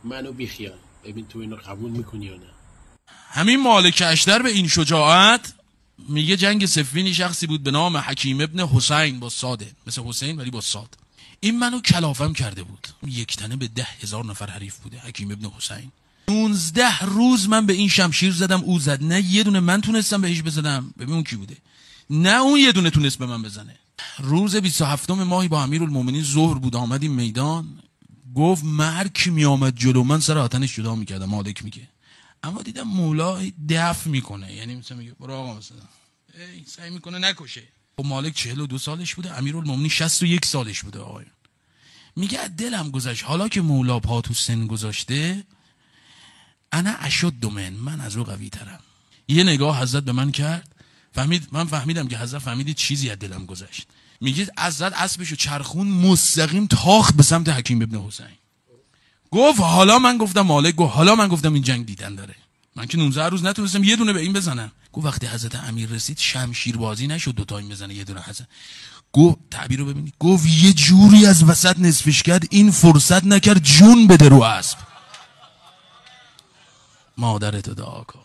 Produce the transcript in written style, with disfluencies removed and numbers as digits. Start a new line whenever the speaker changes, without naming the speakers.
منو بیخیال، ببین تو اینو قبول میکنی یا نه.
همین مالک اشتر به این شجاعت میگه جنگ صفین شخصی بود به نام حکیم ابن حسین با صاده، مثل حسین ولی با صاد. این منو کلافم کرده بود، یک تنه به 10,000 نفر حریف بوده حکیم ابن حسین. 19 روز من به این شمشیر زدم، او زد، نه یه دونه من تونستم بهش بزنم. ببین اون کی بوده، نه اون یه دونه تونست به من بزنه. روز 27 ماهی با امیرالمومنین ظهر بود، آمدیم میدان، گفت مرگ کی می آمد جلو من سر آتنش جدا میکردم. مالک میگه اما دیدم مولا دفع میکنه، یعنی مثلا میگه برو آقا مثلا سعی میکنه نکشه. خب مالک 42 سالش بوده، امیرالمومنین 61 سالش بوده. آقایون میگه دلم گذشت حالا که مولا پا تو سن گذاشته، انا اشد من از او قوی ترم. یه نگاه حضرت به من کرد، من فهمیدم که حضرت فهمیدید چیزی از دلم گذشت. میگه حضرت اسبشو چرخون مستقیم تاخت به سمت حکیم ابن حسین. گفت حالا من گفتم، مالک گفت حالا من گفتم این جنگ دیدن داره. من که 19 روز نتونستم یه دونه به این بزنم. گفت وقتی حضرت امیر رسید شمشیر بازی نشد دو تا این بزنه یه دونه حضرت. گفت تعبیر رو ببینید، گفت یه جوری از وسط نصفش کرد این فرصت نکرد جون بده رو اسب. مادرت دعا کن.